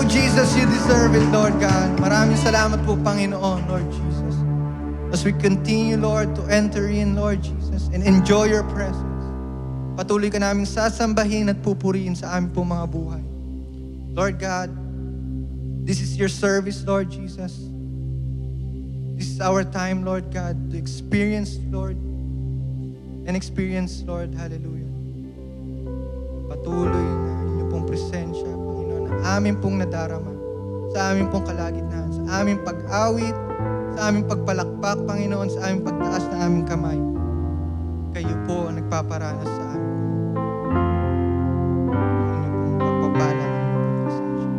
Jesus, you deserve it, Lord God. Maraming salamat po, Panginoon, Lord Jesus. As we continue, Lord, to enter in, Lord Jesus, and enjoy your presence. Patuloy ka naming sasambahin at pupuriin sa aming pong mga buhay. Lord God, this is your service, Lord Jesus. This is our time, Lord God, to experience, Lord, and experience, Lord, hallelujah. Patuloy na inyong pong presensya, Panginoon, na aming pong nadarama, sa aming pong kalagitnaan, sa aming pag-awit, sa aming pagpalakpak, Panginoon, sa aming pagtaas na aming kamay. Kayo po ang nagpaparanas sa amin. Ang inyong pong pagpapala, ang inyong pong presensya.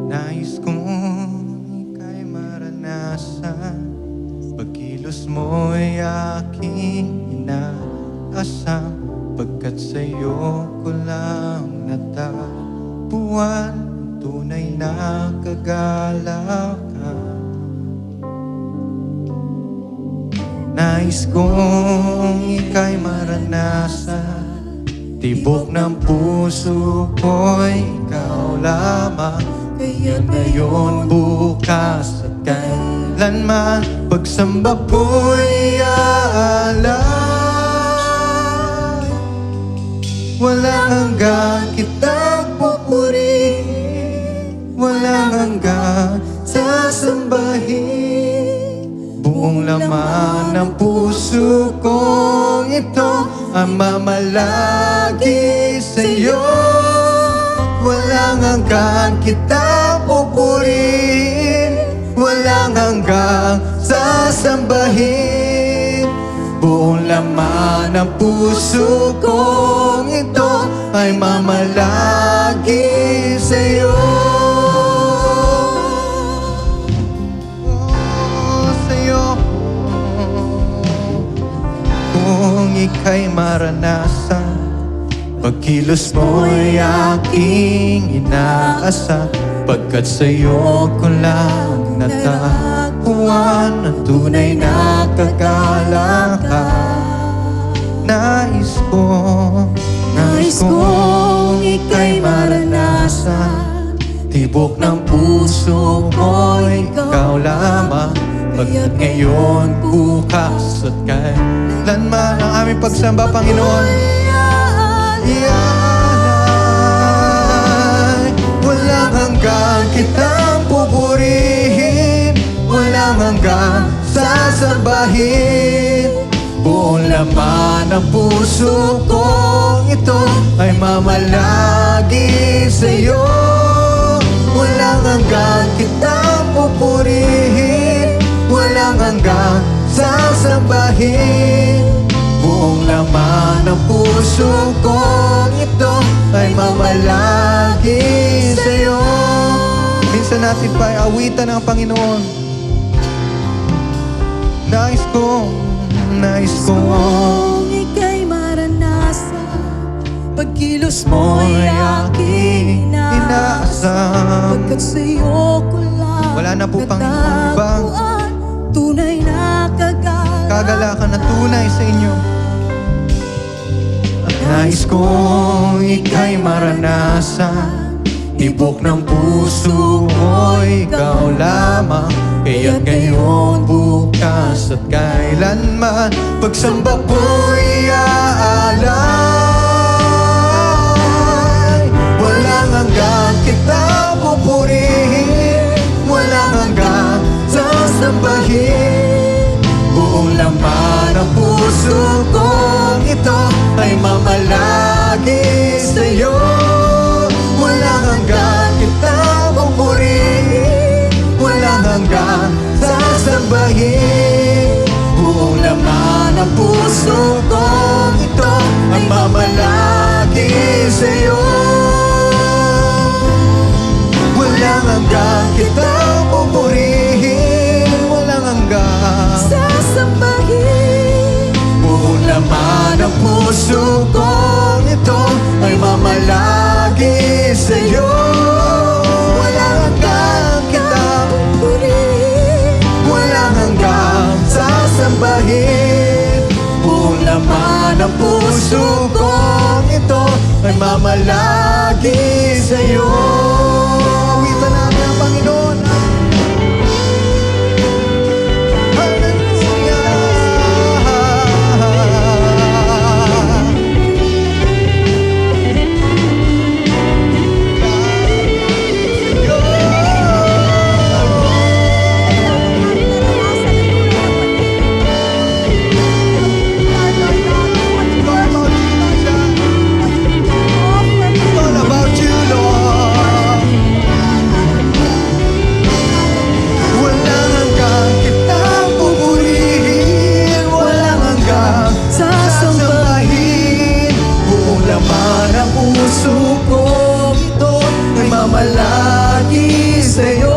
Nais kong ika'y maranasan, pagkilos mo'y aking inaasam, pagkat sa'yo ko lang natagpuan ang tunay na kagalakan. Nais kong ika'y maranasan, tibok ng puso ko'y ikaw lamang. Kaya ngayon, bukas at kailanman, pagsamba ko'y aalay. Walang hanggang kitang pupurihin, walang hanggang sasambahin. Buong laman ng puso kong ito ang mamalagi sa'yo. Walang hanggang kitang pupurihin, walang hanggang sasambahin. Buong laman ng puso kong ito ay mamalagi sa'yo. Sa'yo. Kung ika'y maranasan, pagkilos mo'y aking inaasa, pagkat sa'yo ko lang natagpuan ang tunay na kagalakan. Nais kong ika'y maranasan, tibok ng puso mo'y ikaw lamang, pagkat ngayon, bukas at kailanman ang aming pagsamba, Panginoon. Walang hanggang kitang pupurihin, walang hanggang sasambahin. Buong laman ng puso kong ito ay mamalagi sa'yo. Walang hanggang kitang pupurihin, walang hanggang sasambahin. Buong laman ng puso kong ito ay mamalagi sa'yo. Minsan natin pa awitan ang Panginoon. Nais kong ika'y maranasan, pagkilos mo'y aking inaasam, pagkat sa'yo ko lang wala na po, Panginoon, ibang tunay na kagalakan na tunay sa inyo. Nais kong ika'y maranasan, tibok ng puso mo'y ikaw lamang. Kaya't ngayon, bukas at kailanman, pagsamba ko'y aalay. Walang hanggang kitang pupurihin, walang hanggang sasambahin. Buong laman ng puso kong ito ay mamalagi sa'yo. Walang hanggang kitang pupurihin, walang hanggang sasambahin. Buong laman ng puso kong ito ay mamalagi sa'yo. Walang hanggang kitang pupurihin, walang hanggang sasambahin. buong laman ng puso kong ito ay mamalagi sa'yo. ay mamalagi sa'yo. Awitan natin ang Panginoon. Malagi sa'yo,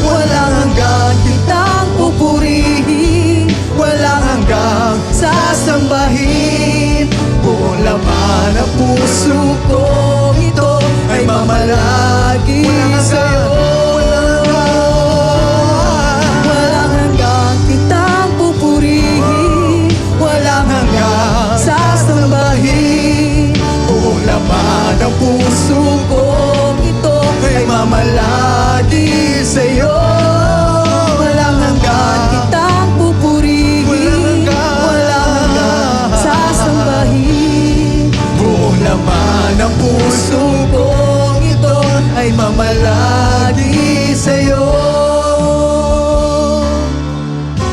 walang hanggang kitang pupurihin, walang hanggang sasambahin. Buong laman ng puso ko ito ay mamalagi sa'yo. Walang hanggang kitang pupurihin, walang hanggang sasambahin. Buong laman ng puso ko ay mamalagi sa'yo. Walang hanggan kitang pupurihin, walang hanggan sasambahin. Buong laman ng puso kong ito ay mamalagi sa'yo.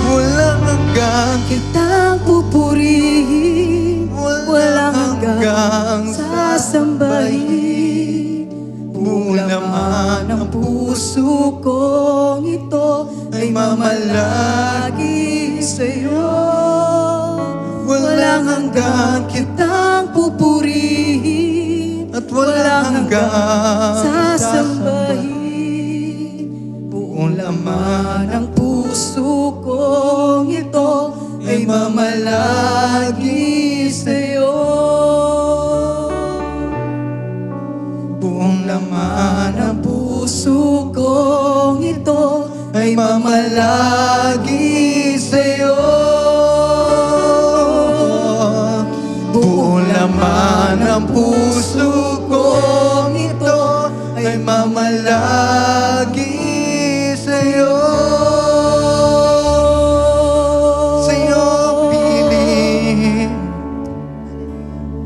Walang hanggan kitang pupurihin, walang hanggan sasambahin. Buong laman ng puso kong ito ay mamalagi sa'yo. Walang hanggan kitang pupurihin at walang hanggan sasambahin. Buong laman ng puso kong ito ay mamalagi sa'yo. Buong laman ng puso kong ito ay mamalagi sa'yo. Buong laman ng puso kong ito ay mamalagi sa'yo. Sa'yo piling,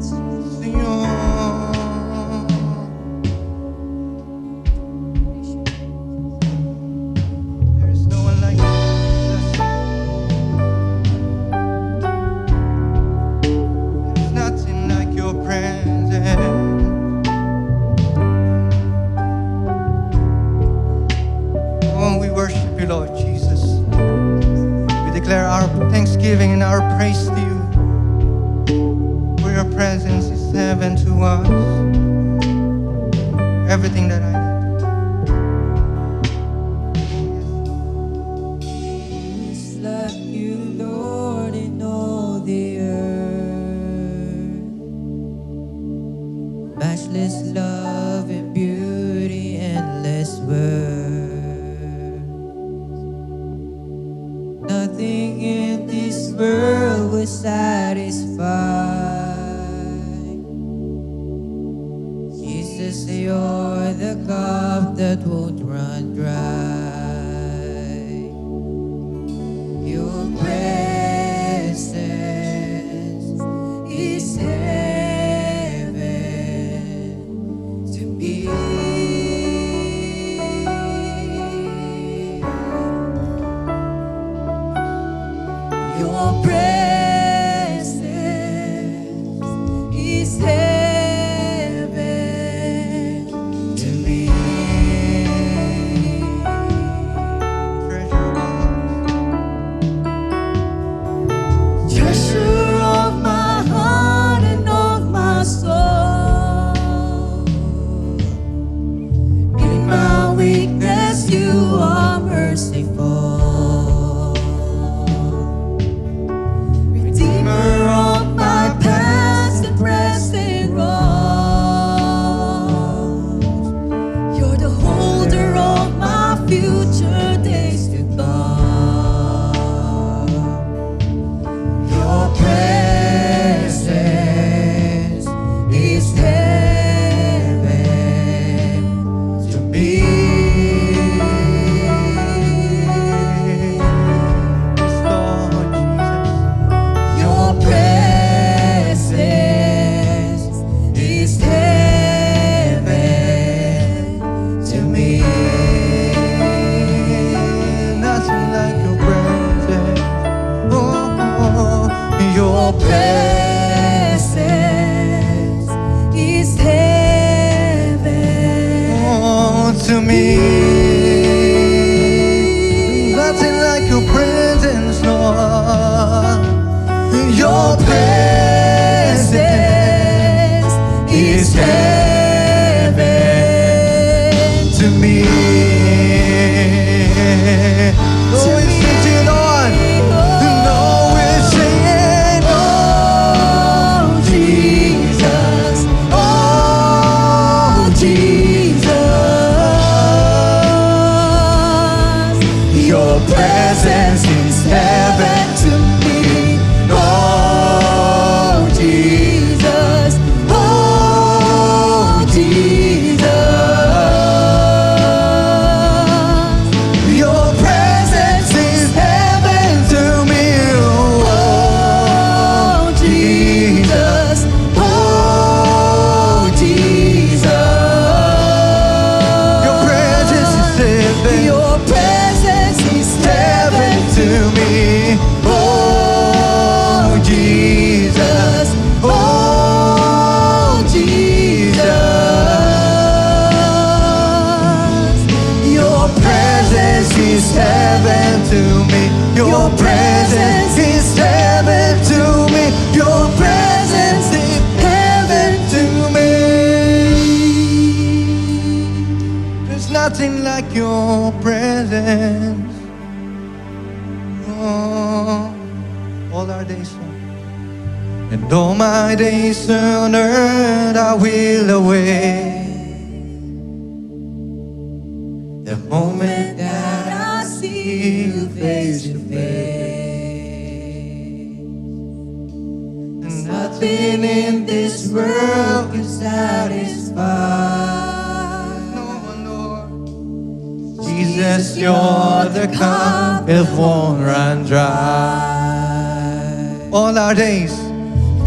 sa'yo. Lord Jesus, we declare our thanksgiving and our praise to you, for your presence is heaven to us. Everything that I need. It's like you, Lord, in all the earth. Matchless love and beauty, endless worth. Nothing in this world will satisfy. Jesus, you're the cup that won't run dry. Your presence is heaven to me. Your presence is heaven to me. to me. Nothing like your presence, Lord. Your presence is heaven to me. Oh, we sing to you, Lord. No, we're singing, oh, Jesus. Oh, Jesus. Your presence is heaven to me. Oh, Jesus. Oh, Jesus. Your presence is heaven to me. Oh, Jesus. Oh, Jesus. Your presence is heaven. Your presence is heaven to me. Oh, Jesus. Oh, Jesus. Your presence is heaven to me. Your presence is heaven to me. Your presence is heaven to me. There's nothing like your presence. Oh, all our days long. And all my days on earth I will await the moment that I see you face to face. And nothing in this world can satisfy. No, Lord. Jesus, you're the cup that won't run dry. All our days.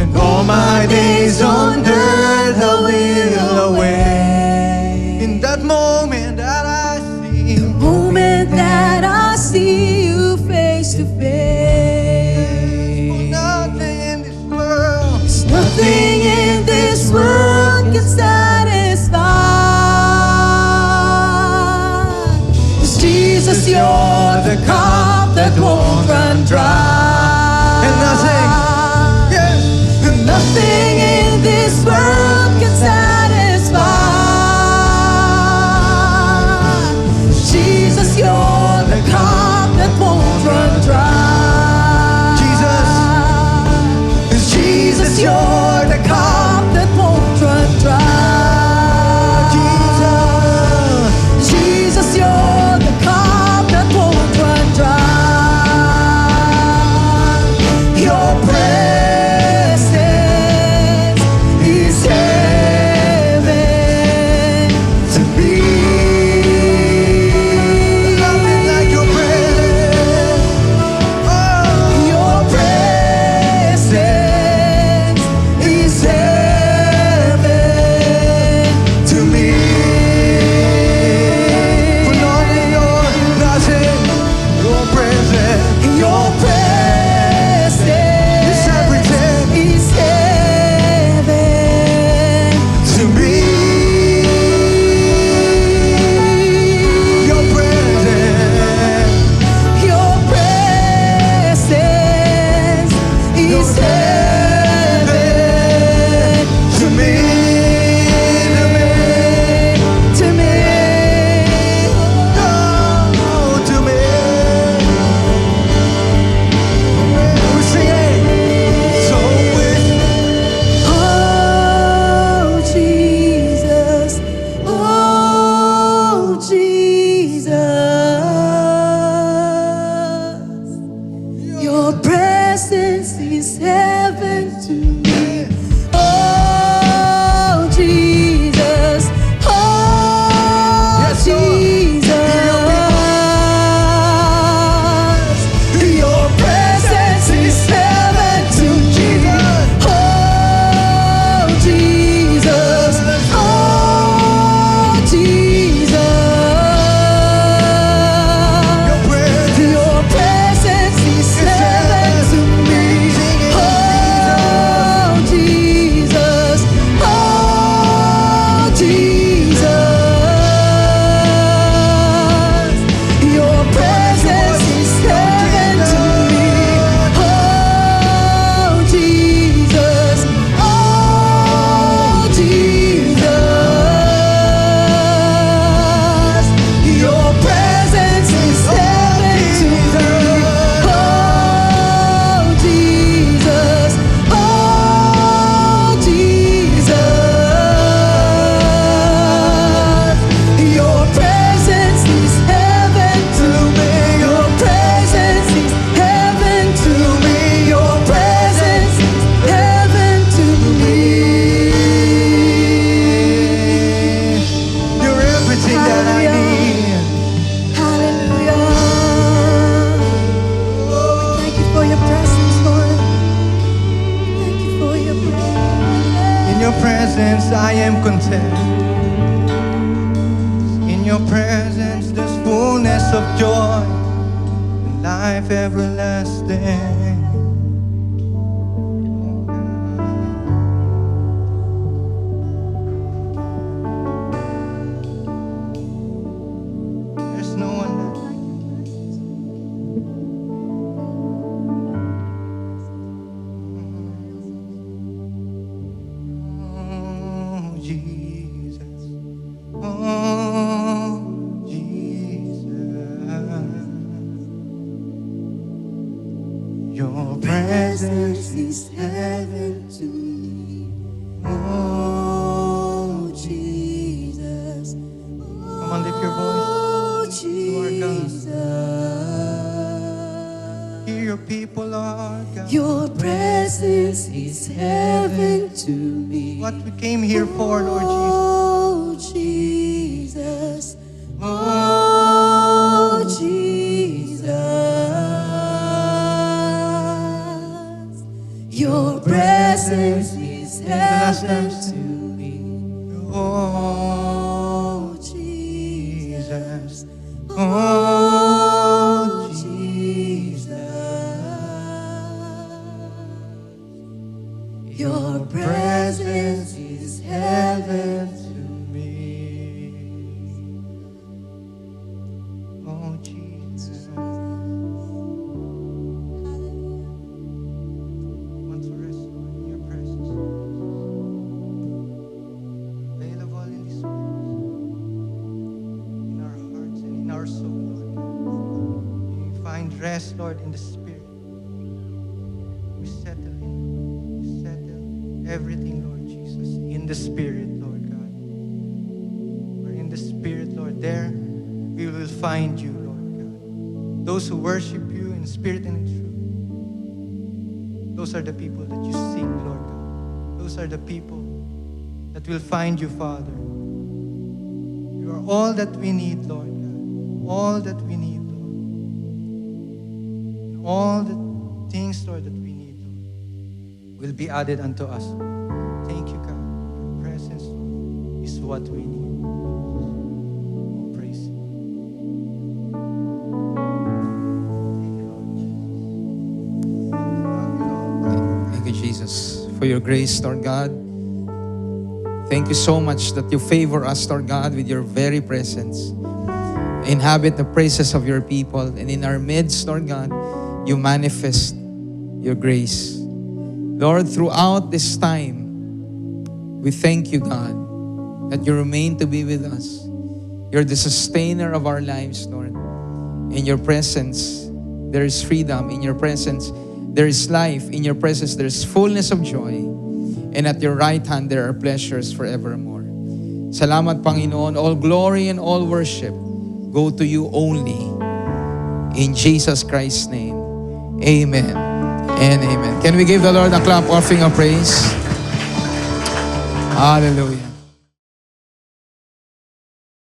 And all my days on earth I will await. In that moment that I see, The moment that I see you face to face. nothing in this world, Nothing in this world can satisfy. 'Cause Jesus, you're the cup that won't run dry. and nothing, yes, Nothing in this world can satisfy. Jesus, you're the cup that won't run dry. Jesus, you're the cup that won't run dry. Jesus, you're the cup that won't run dry. am content. In your presence there's fullness of joy and life everlasting. There's no one like oh, Jesus. Oh, Jesus. Your presence is heaven to me. Oh, Jesus. Come on, lift your voice. Oh, our God. Jesus. Hear your people, Lord God. Your presence is heaven to me. What we came here for, Lord Jesus. Oh, Jesus. Oh, Jesus. Your presence is heaven to me. Oh, Oh, Jesus. oh, Jesus. Jesus. Your presence is heaven. To me. Oh, Jesus. Want to rest, Lord, in your presence. Available in this place. In our hearts and in our soul, Lord. We find rest, Lord, in the Spirit. We settle in. We settle everything, Lord Jesus, in the Spirit, Lord God. We're in the Spirit, Lord. There we will find you, Lord God. Those who worship you in spirit and in truth. Those are the people that you seek, Lord God. Those are the people that will find you, Father. You are all that we need, Lord God. All that we need, Lord. And all the things, Lord, that we need, Lord, will be added unto us. Thank you, God. Your presence, Lord, is what we need. Oh, praise you. Thank you, Lord Jesus. Love you, Lord. Thank you, Jesus, for your grace, Lord God. Thank you so much that you favor us, Lord God, with your very presence. Inhabit the praises of your people. And in our midst, Lord God, you manifest your grace. Lord, throughout this time, we thank you, God, that you remain to be with us. You're the sustainer of our lives, Lord. In your presence, there is freedom. In your presence, there is life. In your presence, there is fullness of joy. And at your right hand, there are pleasures forevermore. Salamat, Panginoon. All glory and all worship go to you only. In Jesus Christ's name, amen and amen. Can we give the Lord a clap offering of praise? Hallelujah.